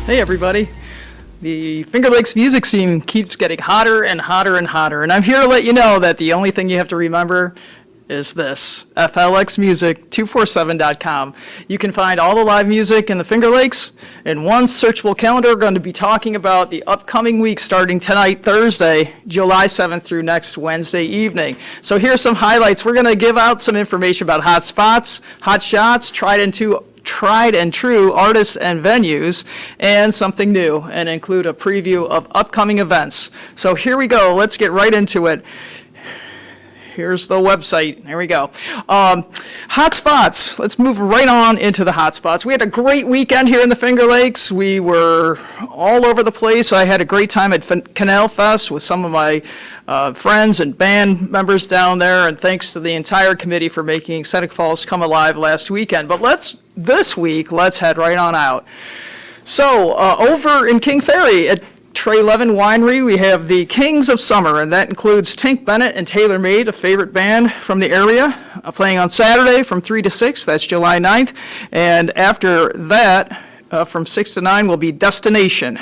Hey everybody. The Finger Lakes music scene keeps getting hotter and hotter and hotter, and I'm here to let you know that the only thing you have to remember is this, FLXmusic247.com. You can find all the live music in the Finger Lakes in one searchable calendar. We're going to be talking about the upcoming week starting tonight, Thursday, July 7th through next Wednesday evening. So here's some highlights. We're going to give out some information about hot spots, hot shots, tried and true artists and venues, and something new, and include a preview of upcoming events. So here we go. Let's get right into it. Here's the website. There we go. Hot spots. Let's move right on into the hot spots. We had a great weekend here in the Finger Lakes. We were all over the place. I had a great time at Canal Fest with some of my friends and band members down there, and thanks to the entire committee for making Seneca Falls come alive last weekend. But this week, let's head right on out. So over in King Ferry at Treleavan Winery, we have the Kings of Summer, and that includes Tink Bennett and Taylor Made, a favorite band from the area, playing on Saturday from 3 to 6, that's July 9th. And after that, from 6 to 9 will be Destination,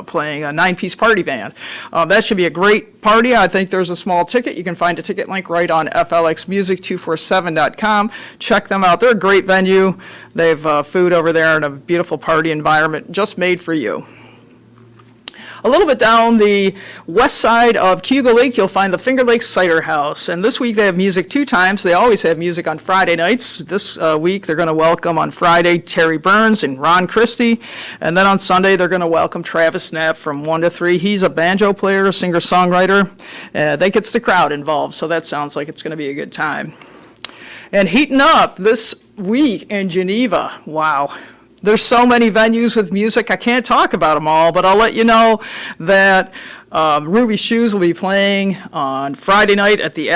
playing a 9-piece party band. That should be a great party. I think there's a small ticket. You can find a ticket link right on FLXmusic247.com. Check them out. They're a great venue. They have food over there and a beautiful party environment just made for you. A little bit down the west side of Cayuga Lake, you'll find the Finger Lakes Cider House. And this week they have music 2 times. They always have music on Friday nights. This week they're going to welcome on Friday Terry Burns and Ron Christie. And then on Sunday they're going to welcome Travis Knapp from 1 to 3. He's a banjo player, a singer-songwriter. That gets the crowd involved, so that sounds like it's going to be a good time. And heating up this week in Geneva, wow. There's so many venues with music, I can't talk about them all, but I'll let you know that Ruby Shoes will be playing on Friday night at the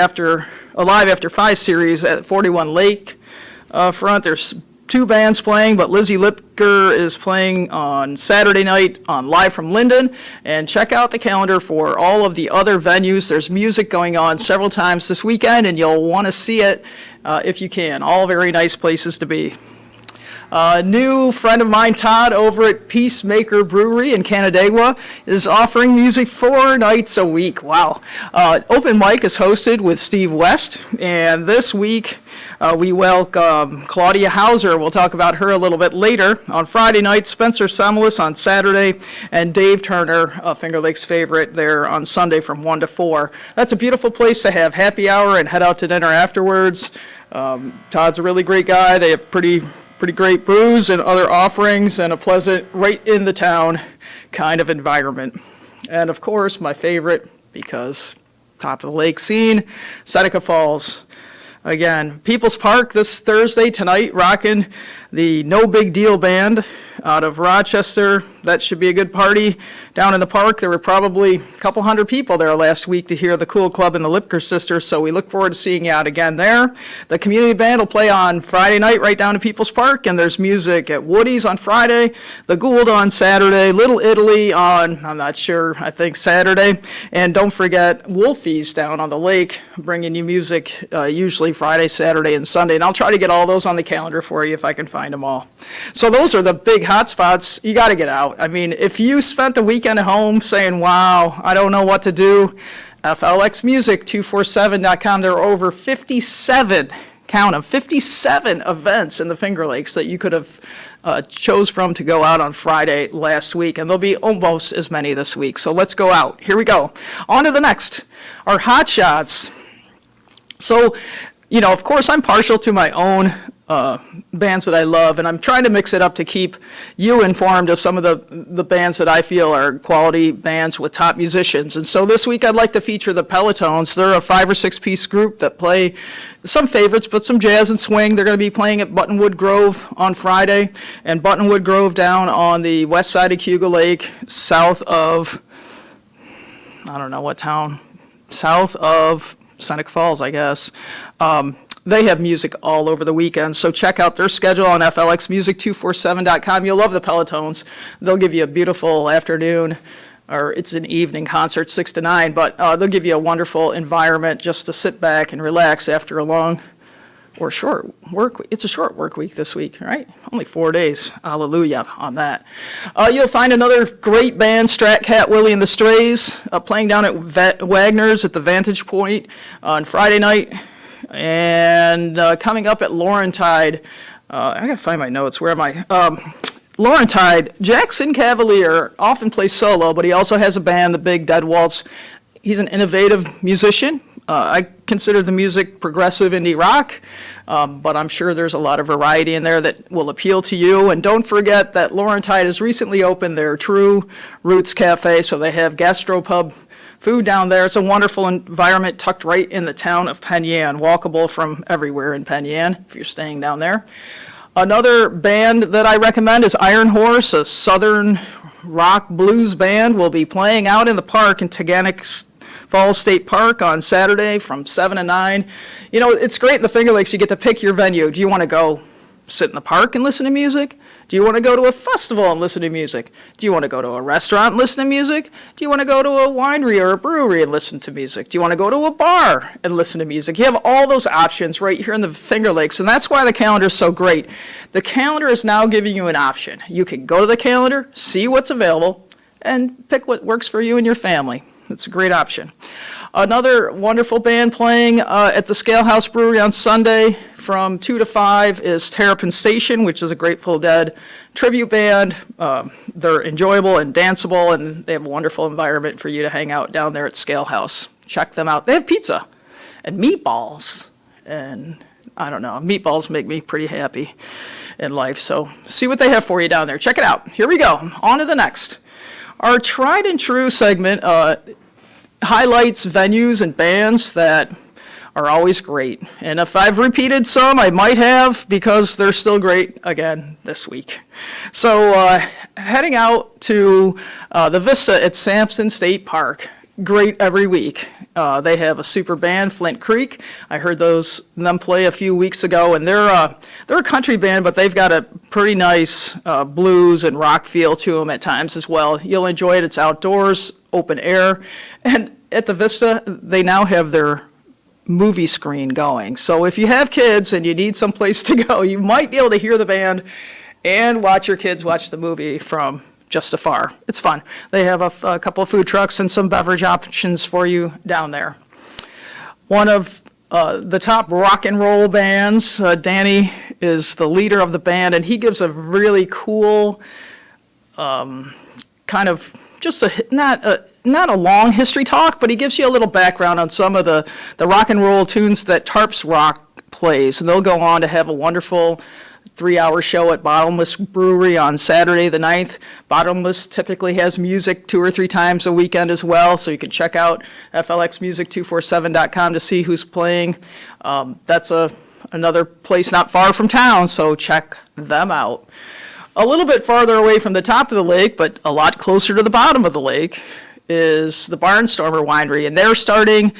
Alive After 5 series at 41 Lake front. There's 2 bands playing, but Lizzie Lipker is playing on Saturday night on Live from Linden. And check out the calendar for all of the other venues. There's music going on several times this weekend, and you'll want to see it if you can. All very nice places to be. A new friend of mine, Todd, over at Peacemaker Brewery in Canandaigua, is offering music 4 nights a week. Wow. Open mic is hosted with Steve West, and this week we welcome Claudia Hoyser. We'll talk about her a little bit later. On Friday night, Spencer Samuelis on Saturday, and Dave Turner, Finger Lakes favorite, there on Sunday from 1 to 4. That's a beautiful place to have happy hour and head out to dinner afterwards. Todd's a really great guy. They have pretty great brews and other offerings and a pleasant, right in the town kind of environment. And of course, my favorite, because top of the lake scene, Seneca Falls. Again, People's Park this Thursday tonight, rocking the No Big Deal Band out of Rochester. That should be a good party down in the park. There were probably a couple hundred people there last week to hear the Cool Club and the Lipker Sisters, so we look forward to seeing you out again there. The community band will play on Friday night right down in People's Park, and there's music at Woody's on Friday, the Gould on Saturday, Little Italy on, I'm not sure, I think Saturday, and don't forget Wolfie's down on the lake, bringing you music usually Friday, Saturday, and Sunday, and I'll try to get all those on the calendar for you if I can find them all. So those are the big hot spots. You got to get out. I mean, if you spent the weekend at home saying, wow, I don't know what to do, FLXmusic247.com, there are over 57, count them, 57 events in the Finger Lakes that you could have chose from to go out on Friday last week, and there'll be almost as many this week. So let's go out. Here we go. On to the next, our hot shots. So, you know, of course, I'm partial to my own bands that I love, and I'm trying to mix it up to keep you informed of some of the bands that I feel are quality bands with top musicians. And so this week I'd like to feature the Pelotons. They're a 5 or 6 piece group that play some favorites, but some jazz and swing. They're going to be playing at Buttonwood Grove on Friday, and Buttonwood Grove down on the west side of Cayuga Lake, south of, I don't know what town, south of Seneca Falls, I guess. They have music all over the weekend, so check out their schedule on FLXmusic247.com. You'll love the Pelotons. They'll give you a beautiful afternoon, or it's an evening concert, 6 to 9, but they'll give you a wonderful environment just to sit back and relax after a long or short work week. It's a short work week this week, right? Only 4 days. Hallelujah on that. You'll find another great band, Strat Cat Willie and the Strays, playing down at Wagner's at the Vantage Point on Friday night. And coming up at Laurentide, I gotta find my notes. Where am I? Laurentide, Jackson Cavalier often plays solo, but he also has a band, the Big Dead Waltz. He's an innovative musician. I consider the music progressive indie rock, but I'm sure there's a lot of variety in there that will appeal to you. And don't forget that Laurentide has recently opened their True Roots Cafe, so they have gastropub food down there. It's a wonderful environment tucked right in the town of Penn Yan, walkable from everywhere in Penn Yan if you're staying down there. Another band that I recommend is Iron Horse, a southern rock blues band. Will be playing out in the park in Taughannock Falls State Park on Saturday from 7 to 9. You know, it's great in the Finger Lakes. You get to pick your venue. Do you want to go sit in the park and listen to music? Do you want to go to a festival and listen to music? Do you want to go to a restaurant and listen to music? Do you want to go to a winery or a brewery and listen to music? Do you want to go to a bar and listen to music? You have all those options right here in the Finger Lakes, and that's why the calendar is so great. The calendar is now giving you an option. You can go to the calendar, see what's available, and pick what works for you and your family. It's a great option. Another wonderful band playing at the Scale House Brewery on Sunday from 2 to 5 is Terrapin Station, which is a Grateful Dead tribute band. They're enjoyable and danceable, and they have a wonderful environment for you to hang out down there at Scale House. Check them out. They have pizza and meatballs, and I don't know, meatballs make me pretty happy in life, so see what they have for you down there. Check it out. Here we go. On to the next. Our Tried and True segment highlights venues and bands that are always great. And if I've repeated some, I might have, because they're still great again this week. So heading out to the Vista at Sampson State Park. Great every week. They have a super band, Flint Creek. I heard them play a few weeks ago, and they're a country band, but they've got a pretty nice blues and rock feel to them at times as well. You'll enjoy it. It's outdoors, open air, and at the Vista, they now have their movie screen going. So if you have kids and you need some place to go, you might be able to hear the band and watch your kids watch the movie from just afar. It's fun. They have a couple of food trucks and some beverage options for you down there. One of the top rock and roll bands, Danny is the leader of the band, and he gives a really cool kind of just not a long history talk, but he gives you a little background on some of the rock and roll tunes that Tarps Rock plays. And they'll go on to have a wonderful 3-hour show at Bottomless Brewery on Saturday the 9th. Bottomless typically has music 2 or 3 times a weekend as well, so you can check out FLXmusic247.com to see who's playing. That's another place not far from town, so check them out. A little bit farther away from the top of the lake, but a lot closer to the bottom of the lake, is the Barnstormer Winery, and they're starting,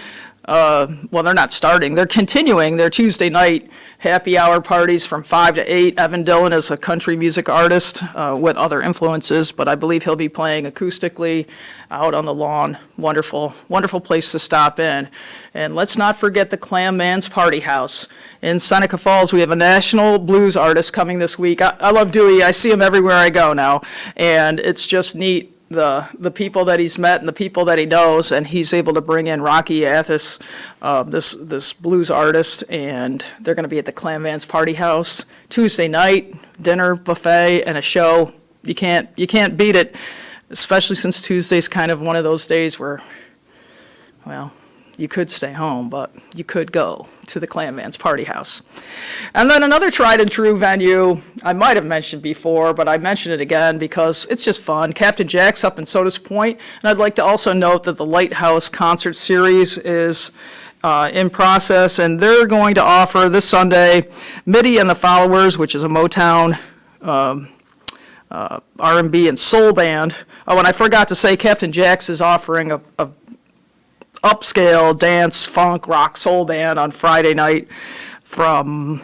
they're not starting, they're continuing their Tuesday night happy hour parties from 5 to 8. Evan Dillon is a country music artist with other influences, but I believe he'll be playing acoustically out on the lawn. Wonderful, wonderful place to stop in. And let's not forget the Clam Man's Party House. In Seneca Falls, we have a national blues artist coming this week. I love Dewey. I see him everywhere I go now, and it's just neat. The people that he's met and the people that he knows, and he's able to bring in Rocky Athas, this blues artist, and they're going to be at the Clam Man's Party House Tuesday night, dinner, buffet, and a show. You can't beat it, especially since Tuesday's kind of one of those days where, well, you could stay home, but you could go to the Clam Man's Party House. And then another tried and true venue I might have mentioned before, but I mention it again because it's just fun. Captain Jack's up in Sodas Point, and I'd like to also note that the Lighthouse Concert Series is in process, and they're going to offer this Sunday Mitty and the Followers, which is a Motown R&B and soul band. Oh, and I forgot to say Captain Jack's is offering a upscale dance, funk, rock, soul band on Friday night from,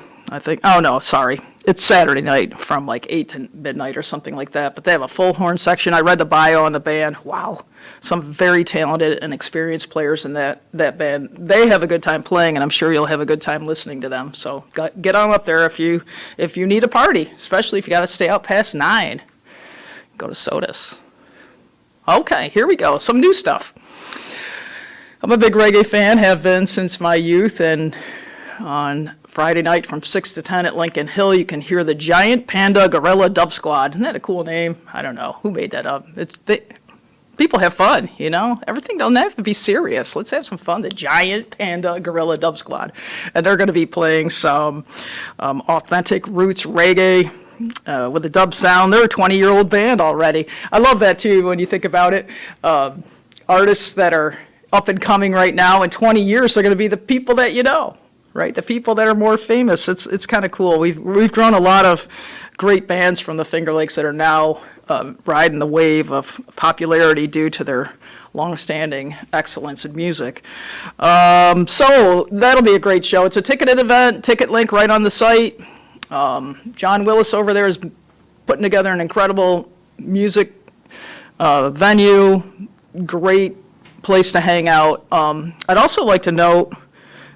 it's Saturday night from like 8 to midnight or something like that, but they have a full horn section. I read the bio on the band. Wow. Some very talented and experienced players in that band. They have a good time playing, and I'm sure you'll have a good time listening to them. So get on up there if you need a party, especially if you got to stay out past 9. Go to Sodas. Okay, here we go. Some new stuff. I'm a big reggae fan, have been since my youth, and on Friday night from 6 to 10 at Lincoln Hill, you can hear the Giant Panda Guerilla Dub Squad. Isn't that a cool name? I don't know. Who made that up? People have fun, you know? Everything doesn't have to be serious. Let's have some fun. The Giant Panda Guerilla Dub Squad. And they're going to be playing some authentic roots reggae with a dub sound. They're a 20-year-old band already. I love that, too, when you think about it. Artists that are up and coming right now, in 20 years, they're going to be the people that you know, right? The people that are more famous. It's kind of cool. We've grown a lot of great bands from the Finger Lakes that are now riding the wave of popularity due to their long-standing excellence in music. So that'll be a great show. It's a ticketed event, ticket link right on the site. John Willis over there is putting together an incredible music venue, great place to hang out. I'd also like to note,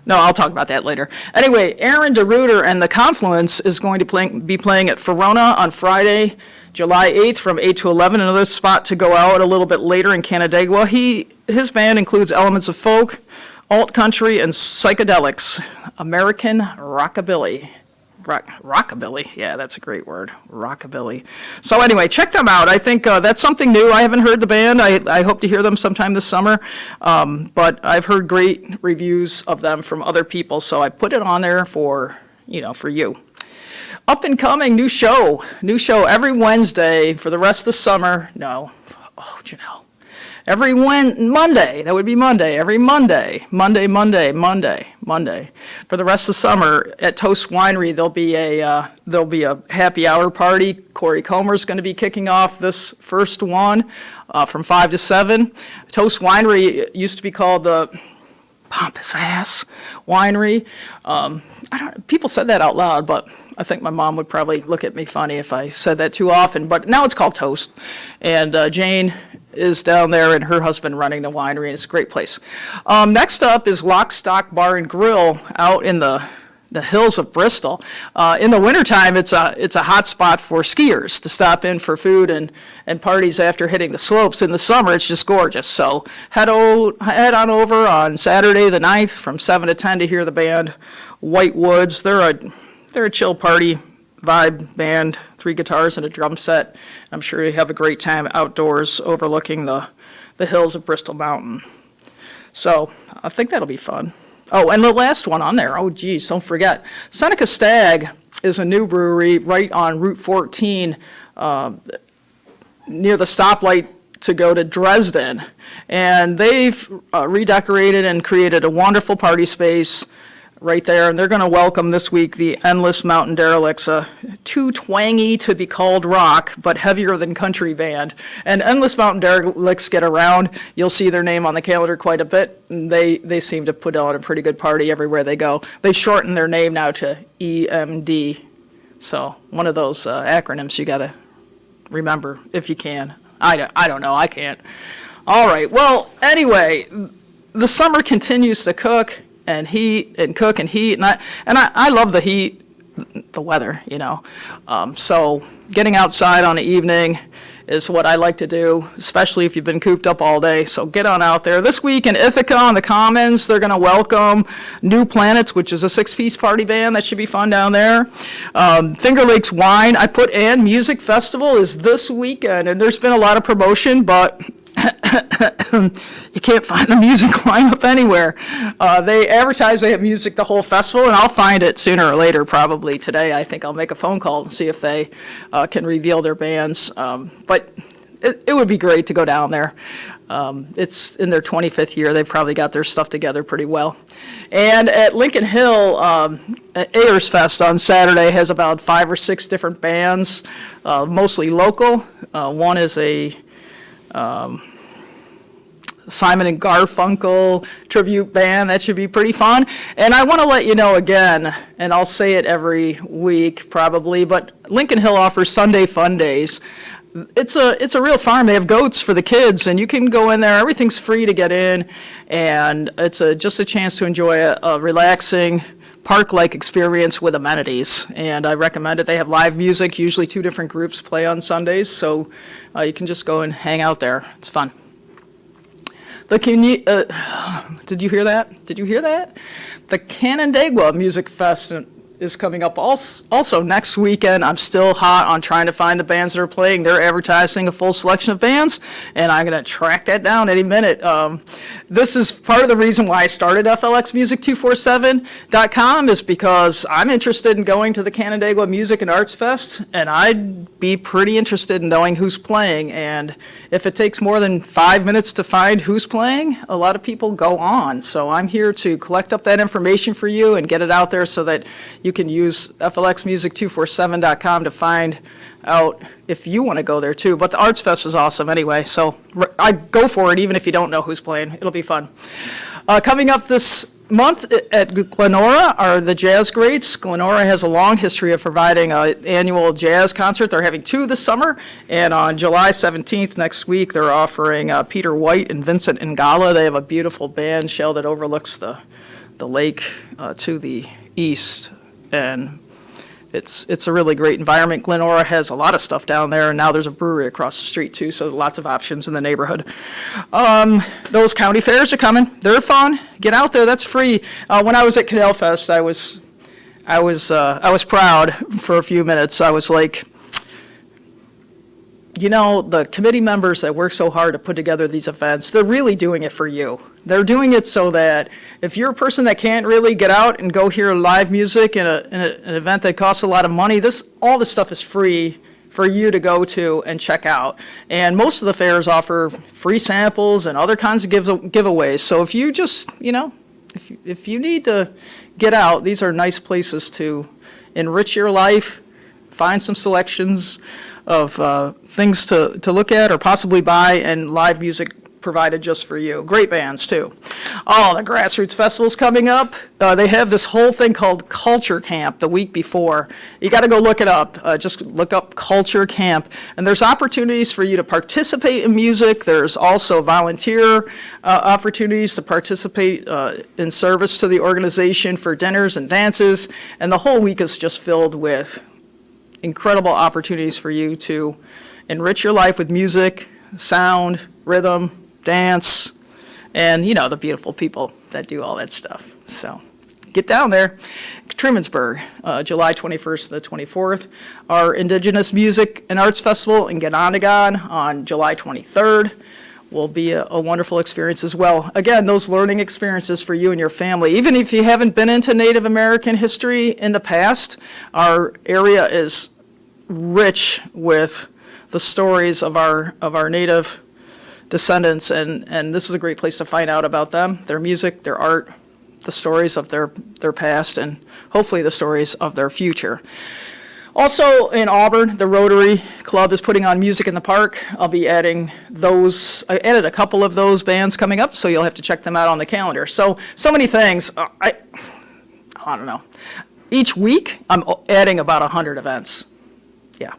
no, I'll talk about that later. Anyway, Aaron DeRuiter and the Confluence is going to be playing at Verona on Friday, July 8th from 8 to 11, another spot to go out a little bit later in Canandaigua. His band includes elements of folk, alt country, and psychedelics, American rockabilly. Rockabilly, yeah, that's a great word, rockabilly. So anyway, check them out. I think that's something new. I haven't heard the band. I hope to hear them sometime this summer, but I've heard great reviews of them from other people, so I put it on there for you. Up and coming, new show every Wednesday for the rest of the summer. No, oh, Janelle. Every Monday, that would be Monday, every Monday. For the rest of the summer at Toast Winery, there'll be a happy hour party. Corey Comer's going to be kicking off this first one from 5 to 7. Toast Winery used to be called the Pompous Ass Winery. People said that out loud, but I think my mom would probably look at me funny if I said that too often. But now it's called Toast, and Jane is down there and her husband running the winery, and it's a great place. Next up is Lock, Stock Bar and Grill out in the hills of Bristol. In the wintertime, it's a hot spot for skiers to stop in for food and parties after hitting the slopes. In the summer, it's just gorgeous. So head on over on Saturday the 9th from 7 to 10 to hear the band White Woods. They're a chill party vibe band, 3 guitars and a drum set. I'm sure you have a great time outdoors overlooking the hills of Bristol Mountain. So I think that'll be fun. Oh, and the last one on there, oh geez, don't forget. Seneca Stag is a new brewery right on Route 14 near the stoplight to go to Dresden. And they've redecorated and created a wonderful party space right there, and they're going to welcome this week the Endless Mountain Derelicts, a too twangy to be called rock, but heavier than country band. And Endless Mountain Derelicts get around. You'll see their name on the calendar quite a bit. And they seem to put on a pretty good party everywhere they go. They shortened their name now to EMD. So one of those acronyms you got to remember if you can. I don't know. I can't. All right. Well, anyway, the summer continues to cook and heat and cook and heat, and I love the heat, the weather, so getting outside on the evening is what I like to do, especially if you've been cooped up all day. So get on out there. This week in Ithaca on the Commons, they're going to welcome New Planets, which is a 6-piece party band. That should be fun down there. Finger Lakes Wine, and Music Festival is this weekend, and there's been a lot of promotion, but you can't find the music lineup anywhere. They advertise they have music the whole festival, and I'll find it sooner or later, probably today. I think I'll make a phone call and see if they can reveal their bands. But it would be great to go down there. It's in their 25th year. They've probably got their stuff together pretty well. And at Lincoln Hill, Ayers Fest on Saturday has about 5 or 6 different bands, mostly local. One is a Simon and Garfunkel tribute band. That should be pretty fun. And I want to let you know again, and I'll say it every week probably, but Lincoln Hill offers Sunday Fun Days. It's a real farm. They have goats for the kids, and you can go in there. Everything's free to get in, and it's just a chance to enjoy a relaxing park-like experience with amenities. And I recommend it. They have live music. Usually 2 different groups play on Sundays, so you can just go and hang out there. It's fun. Did you hear that? Did you hear that? The Canandaigua Music Fest is coming up also next weekend. I'm still hot on trying to find the bands that are playing. They're advertising a full selection of bands, and I'm going to track that down any minute. This is part of the reason why I started FLXmusic247.com is because I'm interested in going to the Canandaigua Music and Arts Fest, and I'd be pretty interested in knowing who's playing. And if it takes more than 5 minutes to find who's playing, a lot of people go on. So I'm here to collect up that information for you and get it out there so that you can use FLXmusic247.com to find out if you want to go there too. But the Arts Fest is awesome anyway, so I go for it even if you don't know who's playing. It'll be fun. Coming up this month at Glenora are the Jazz Greats. Glenora has a long history of providing an annual jazz concert. They're having 2 this summer, and on July 17th next week they're offering Peter White and Vincent Ingala. They have a beautiful band shell that overlooks the lake to the east, and it's a really great environment. Glenora has a lot of stuff down there, and now there's a brewery across the street too, so lots of options in the neighborhood. Those county fairs are coming. They're fun. Get out there. That's free. When I was at Canal Fest, I was proud for a few minutes. I was like, you know, the committee members that work so hard to put together these events, they're really doing it for you. They're doing it so that if you're a person that can't really get out and go hear live music in an event that costs a lot of money, all this stuff is free for you to go to and check out. And most of the fairs offer free samples and other kinds of giveaways. So if you just, you know, if you need to get out, these are nice places to enrich your life, find some selections of things to look at or possibly buy, and live music provided just for you. Great bands too. Oh, the Grassroots Festival's coming up. They have this whole thing called Culture Camp the week before. You got to go look it up. Just look up Culture Camp. And there's opportunities for you to participate in music. There's also volunteer opportunities to participate in service to the organization for dinners and dances. And the whole week is just filled with incredible opportunities for you to enrich your life with music, sound, rhythm, dance, and, you know, the beautiful people that do all that stuff. So get down there. Trumansburg, July 21st to the 24th. Our Indigenous Music and Arts Festival in Ganondagan on July 23rd will be a wonderful experience as well. Again, those learning experiences for you and your family. Even if you haven't been into Native American history in the past, our area is rich with the stories of our Native descendants, and this is a great place to find out about them, their music, their art, the stories of their past, and hopefully the stories of their future. Also in Auburn, the Rotary Club is putting on Music in the Park. I'll be adding those. I added a couple of those bands coming up, so you'll have to check them out on the calendar. So many things. I don't know. Each week, I'm adding about 100 events. Yeah,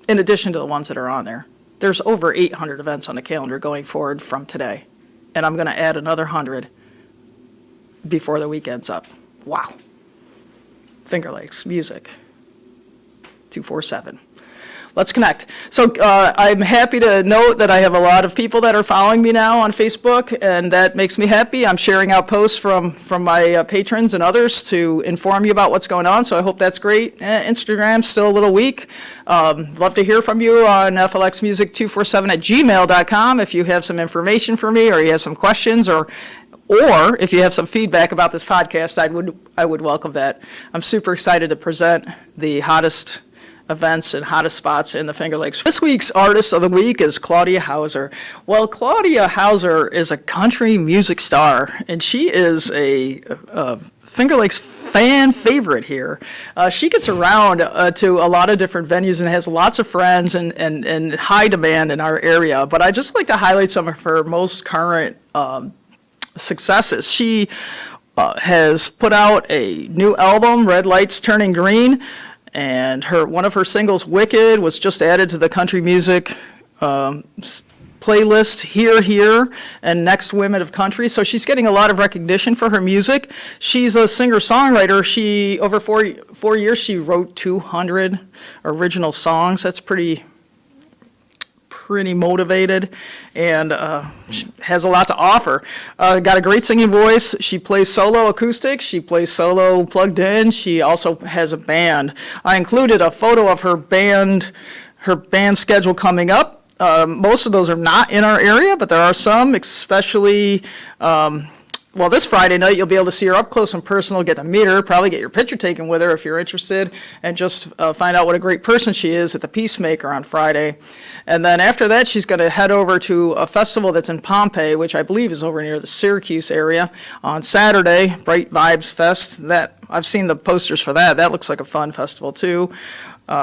in addition to the ones that are on there. There's over 800 events on the calendar going forward from today, and I'm going to add another 100 before the weekend's up. Wow. Finger Lakes, music, 247. Let's connect. So I'm happy to note that I have a lot of people that are following me now on Facebook, and that makes me happy. I'm sharing out posts from my patrons and others to inform you about what's going on, so I hope that's great. Instagram's still a little weak. Love to hear from you on flxmusic247@gmail.com if you have some information for me or you have some questions, or if you have some feedback about this podcast. I would welcome that. I'm super excited to present the hottest events and hottest spots in the Finger Lakes. This week's Artist of the Week is Claudia Hoyser. Well, Claudia Hoyser is a country music star, and she is a Finger Lakes fan favorite here. She gets around to a lot of different venues and has lots of friends and high demand in our area. But I just like to highlight some of her most current successes. She has put out a new album, Red Lights Turning Green, and one of her singles, Wicked, was just added to the country music playlist Here, and Next Women of Country. So she's getting a lot of recognition for her music. She's a singer-songwriter. Over four years, she wrote 200 original songs. That's pretty motivated, and she has a lot to offer. Got a great singing voice. She plays solo acoustic. She plays solo plugged in. She also has a band. I included a photo of her band schedule coming up. Most of those are not in our area, but there are some, especially, this Friday night, you'll be able to see her up close and personal, get to meet her, probably get your picture taken with her if you're interested, and just find out what a great person she is at the Peacemaker on Friday. And then after that, she's going to head over to a festival that's in Pompeii, which I believe is over near the Syracuse area, on Saturday, Bright Vibes Fest. I've seen the posters for that. That looks like a fun festival, too.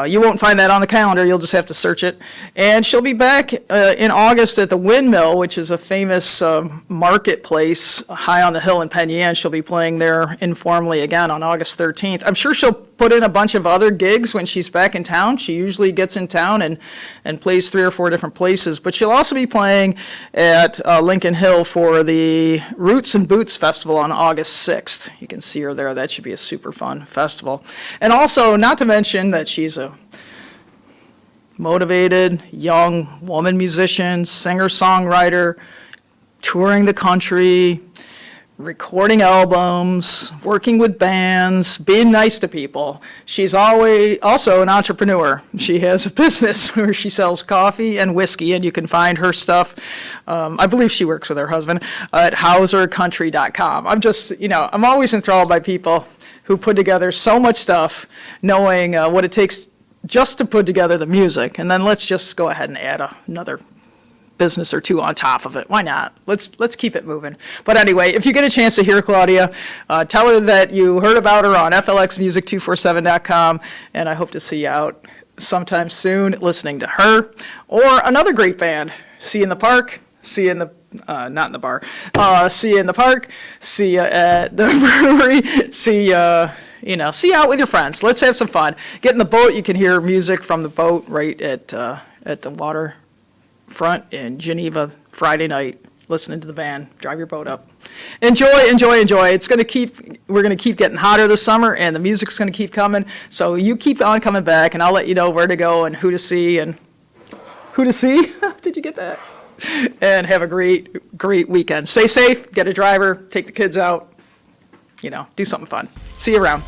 You won't find that on the calendar. You'll just have to search it. And she'll be back in August at the Windmill, which is a famous marketplace high on the hill in Penn Yan. She'll be playing there informally again on August 13th. I'm sure she'll put in a bunch of other gigs when she's back in town. She usually gets in town and plays 3 or 4 different places. But she'll also be playing at Lincoln Hill for the Roots and Boots Festival on August 6th. You can see her there. That should be a super fun festival. And also, not to mention that she's a motivated young woman musician, singer-songwriter, touring the country, recording albums, working with bands, being nice to people. She's always also an entrepreneur. She has a business where she sells coffee and whiskey, and you can find her stuff. I believe she works with her husband at HauserCountry.com. I'm always enthralled by people who put together so much stuff, knowing what it takes just to put together the music, and then let's just go ahead and add another business or two on top of it. Why not? Let's keep it moving. But anyway, if you get a chance to hear Claudia, tell her that you heard about her on FLXmusic247.com, and I hope to see you out sometime soon listening to her or another great band. See you in the park. See you in the not in the bar. See you in the park. See you at the brewery. See you out with your friends. Let's have some fun. Get in the boat. You can hear music from the boat right at the water front in Geneva Friday night, listening to the band. Drive your boat up. Enjoy. We're going to keep getting hotter this summer, and the music's going to keep coming. So you keep on coming back, and I'll let you know where to go and who to see. Did you get that? And have a great weekend. Stay safe, get a driver, take the kids out, do something fun. See you around.